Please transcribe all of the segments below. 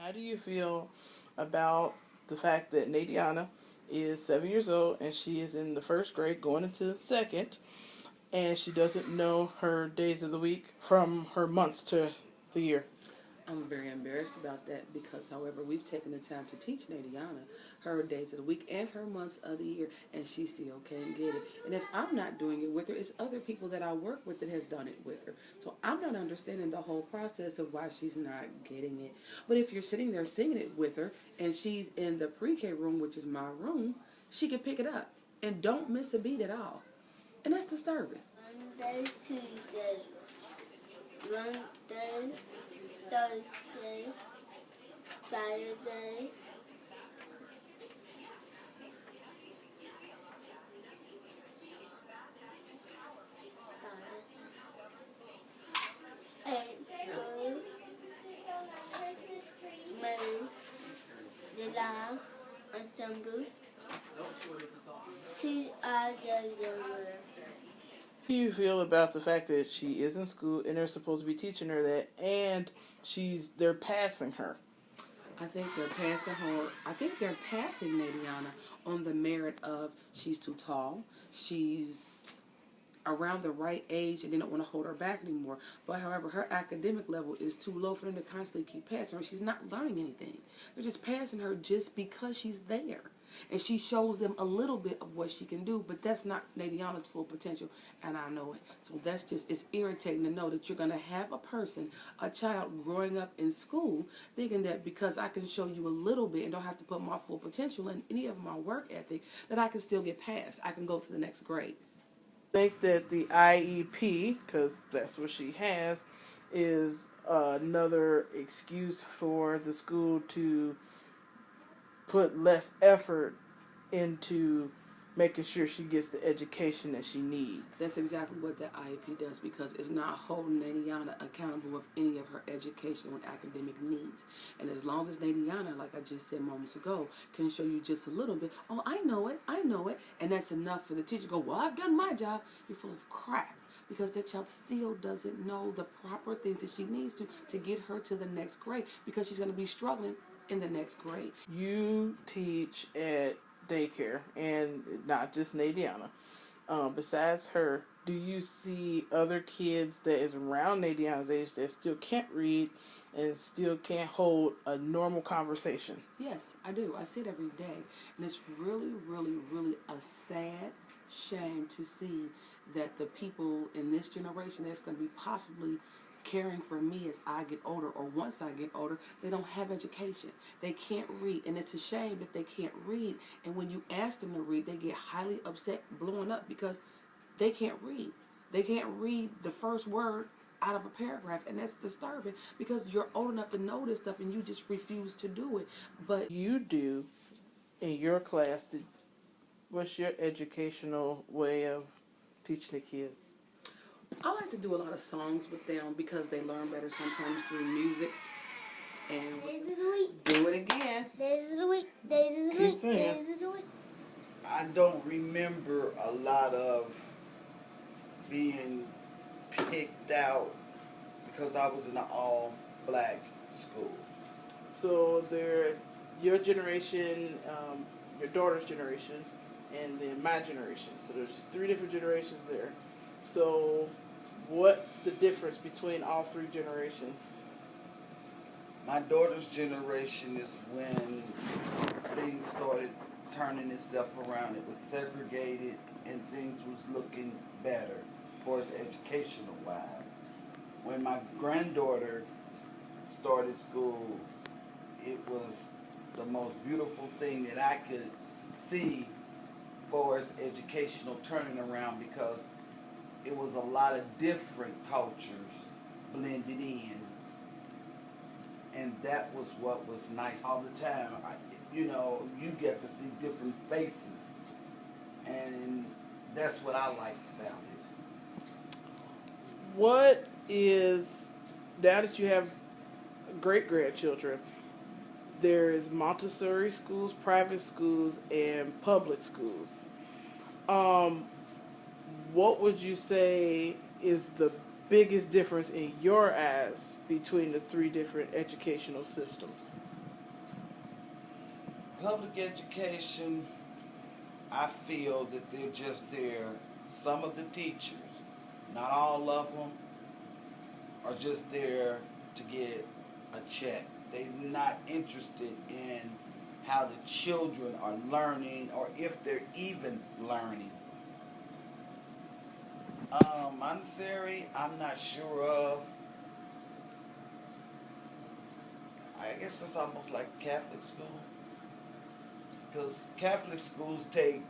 How do you feel about the fact that Nadiana is 7 years old and she is in the first grade going into the second, and she doesn't know her days of the week from her months to the year? I'm very embarrassed about that because, however, we've taken the time to teach Nadiana her days of the week and her months of the year, and she still can't get it. And if I'm not doing it with her, it's other people that I work with that has done it with her. So I'm not understanding the whole process of why she's not getting it. But if you're sitting there singing it with her and she's in the pre-K room, which is my room, she can pick it up and don't miss a beat at all. And that's disturbing. Monday, Tuesday, Wednesday, Thursday, Saturday, April, May, July, September, How do you feel about the fact that she is in school and they're supposed to be teaching her that, and they're passing her? I think they're passing her. I think they're passing Nadiana on the merit of she's too tall, she's around the right age, and they don't want to hold her back anymore. But however, her academic level is too low for them to constantly keep passing her. She's not learning anything. They're just passing her just because she's there. And she shows them a little bit of what she can do, but that's not Nadiana's full potential, and I know it. So that's just, it's irritating to know that you're going to have a person, a child growing up in school, thinking that because I can show you a little bit and don't have to put my full potential in any of my work ethic, that I can still get past. I can go to the next grade. I think that the IEP, because that's what she has, is another excuse for the school to put less effort into making sure she gets the education that she needs. That's exactly what that IEP does, because it's not holding Nadiana accountable of any of her educational and academic needs. And as long as Nadiana, like I just said moments ago, can show you just a little bit, oh, I know it, and that's enough for the teacher to go, well, I've done my job, you're full of crap. Because that child still doesn't know the proper things that she needs to get her to the next grade, because she's going to be struggling in the next grade. You teach at daycare, and not just Nadiana. Besides her, do you see other kids that is around Nadiana's age that still can't read and still can't hold a normal conversation? Yes, I do. I see it every day. And it's really, really, really a sad shame to see that the people in this generation that's going to be possibly caring for me as I get older, or once I get older, they don't have education. They can't read, and it's a shame that they can't read. And when you ask them to read, they get highly upset, blowing up, because they can't read. They can't read the first word out of a paragraph, and that's disturbing, because you're old enough to know this stuff and you just refuse to do it. But You do in your class. What's your educational way of teaching the kids? I like to do a lot of songs with them because they learn better sometimes through music. And days of the week, do it again. days of the week, days of the Keep week, saying. days of the week. I don't remember a lot of being picked out because I was in an all-black school. So your generation, your daughter's generation, and then my generation. So there's 3 different generations there. So what's the difference between all 3 generations? My daughter's generation is when things started turning itself around. It was segregated and things was looking better for us educational wise. When my granddaughter started school, it was the most beautiful thing that I could see for us educational turning around, because it was a lot of different cultures blended in. And that was what was nice all the time. You get to see different faces. And that's what I liked about it. What is, now that you have great-grandchildren, there is Montessori schools, private schools, and public schools. What would you say is the biggest difference in your eyes between the 3 different educational systems? Public education, I feel that they're just there. Some of the teachers, not all of them, are just there to get a check. They're not interested in how the children are learning or if they're even learning. Montessori, I'm not sure of. I guess it's almost like Catholic school. Because Catholic schools take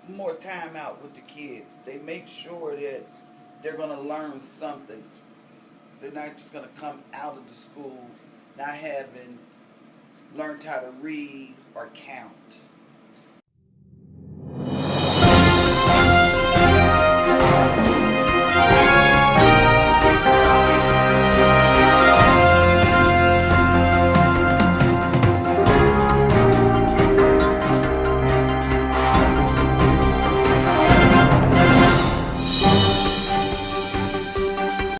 more time out with the kids. They make sure that they're going to learn something. They're not just going to come out of the school not having learned how to read or count.